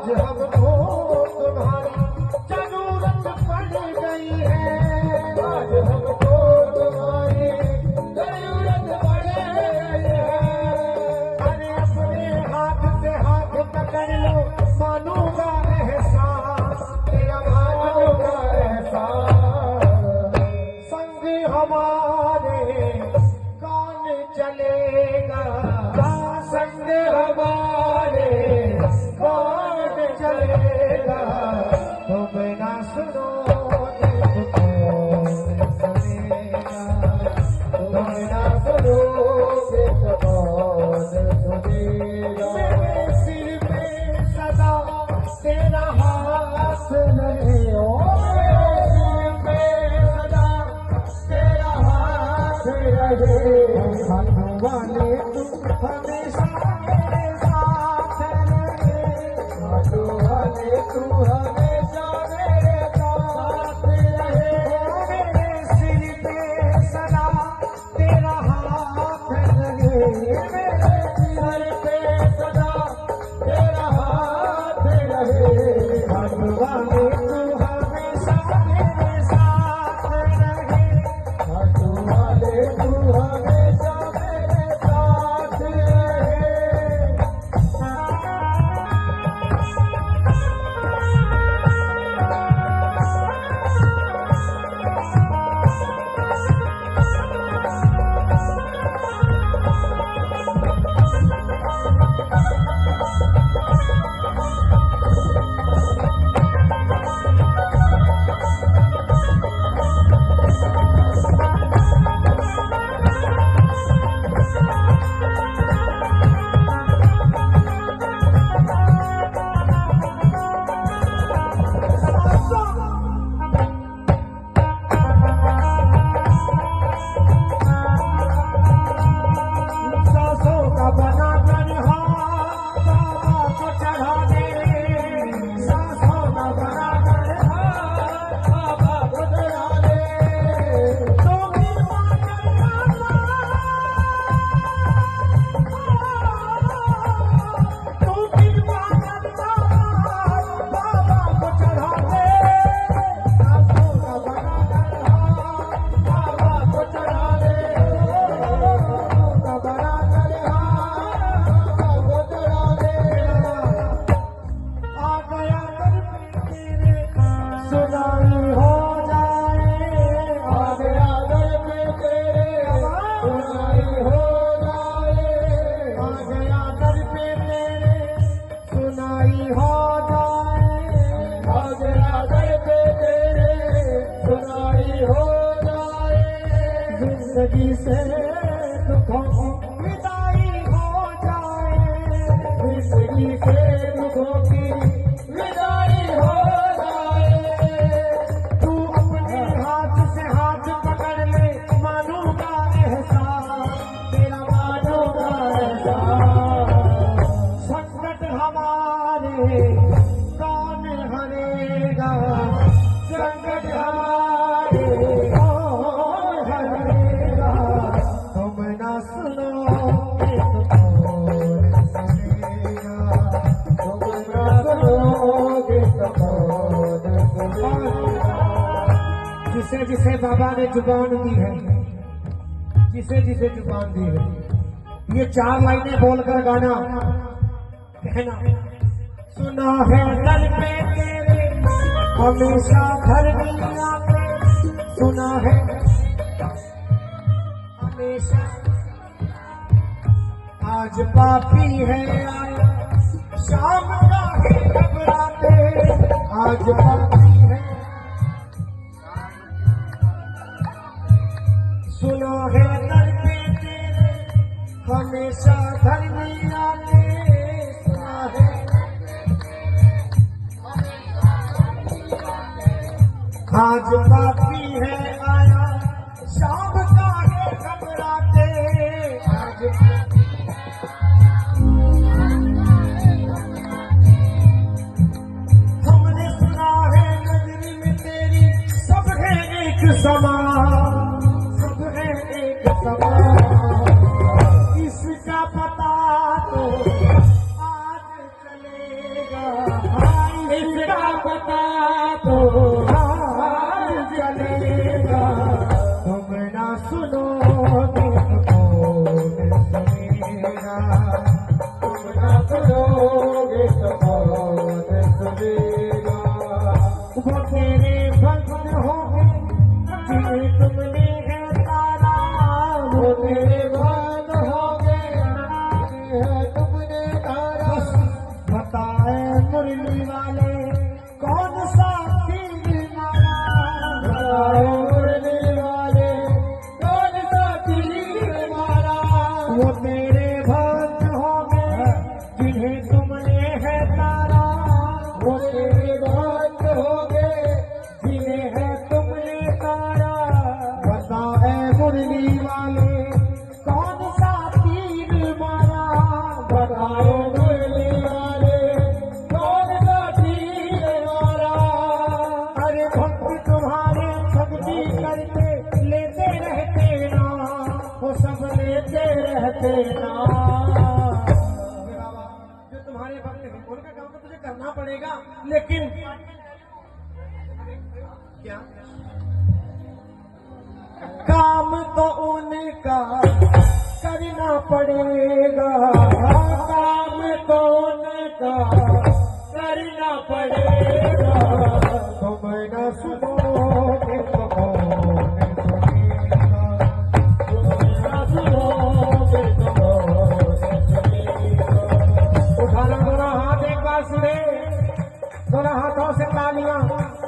आज हमको तुम्हारी जरूरत पड़ गई है, आज हमको तुम्हारी जरूरत पड़ गई है। अरे अपने हाथ से हाथ पकड़ लो, मानूंगा एहसास तेरा, मानूंगा एहसास। संग हमारे कौन चलेगा, संग हमारे कौन चलेगा, तुम ना सुनोगे तो कौन सुनेगा, तुम ना सुनोगे तो कौन सुनेगा। मेरे सिर पे सदा तेरा हाथ रहे, ओ मेरे सिर पे सदा तेरा हाथ रहे। हाथ वाले तुम हमेशा मेरे साथ रहे, हाथ वाले तुम हमेशा मेरे साथ रहे। मेरे सिर पे सदा तेरा हाथ रहे, मेरे सिर पे सदा तेरा हाथ रहे। हाथ वाले तुम हमेशा मेरे साथ रहे, हाथ वाले तुम हमेशा मेरे साथ रहे। सांसों का बना कर हाथ बाबा को चढ़ा दे, सांसों का बना कर हाथ बाबा को चढ़ा दे। तो कृपा कर बाबा, तो कृपा कर बाबा को चढ़ा दे, सांसों का बना कर हाथ बाबा को चढ़ा दे, का बना कर हाथ बाबा को चढ़ा दे। आ गया दर पे तेरे, सुनाई हो जाए, आ गया दर पे तेरे, सुनाई हो जाए, आ गया दर पे तेरे, सुनाई हो जाए, आ गया दर पे तेरे, सुनाई हो जाए। जिंदगी से दुखों की विदाई हो जाए, जिंदगी से दुखों की विदाई हो जाए। तू अपने हाथ से हाथ पकड़ ले, मानूंगा एहसास तेरा, मानूंगा एहसास। संकट हमारे कौन हरेगा, संकट हमारे कौन हरेगा, तुम ना सुनोगे तो कौन सुनेगा, तुम ना सुनोगे तो कौन सुनेगा। जिसे जिसे बाबा ने जुबान दी है, जिसे जिसे जुबान दी है, ये 4 लाइनें बोलकर गाना कहना। सुना है दर पे तेरे हमेशा घर नहीं आते, सुना है हमेशा, आज पापी है आया, शाम का है घबराते, आज पापी है। सुना है दर पे तेरे हमेशा घर नहीं आते, सुना है आज पापी है आया, शाम का है घबराते, आज हमने सुना है नजरी में तेरी सब है एक समान, सब है एक समान। इसका पता तो आज चलेगा। क्या पता तो हाल चलेगा, तुम ना सुनोगे तो कौन सुनेगा, तुम ना सुनोगे तो कौन सुनेगा। वो तेरे भक्त होंगे जिन्हें तुमने है तारा, वो तेरे भक्त होंगे जिन्हें तुमने तारा। बताए मुरली वाले कौन सा तीर मारा, बताए मुरली वाले कौन सा तीर मारा। वो तेरे भक्त होंगे जिन्हें तुमने है तारा, वो तेरे भक्त होंगे जिन्हें है तुमने तारा। बताए मुरली वाले कौन सा तीर मारा, बताओ मुरली वाले कौन सा तीर मारा। अरे भक्त तुम्हारे भक्ति करते लेते रहते ना, वो सब लेते रहते ना। जो तुम्हारे भक्त हैं उनका काम तो तुझे करना पड़ेगा, लेकिन क्या काम तो उनका करना पड़ेगा, काम तो उनका करना पड़ेगा। तुम न सुनोगे तो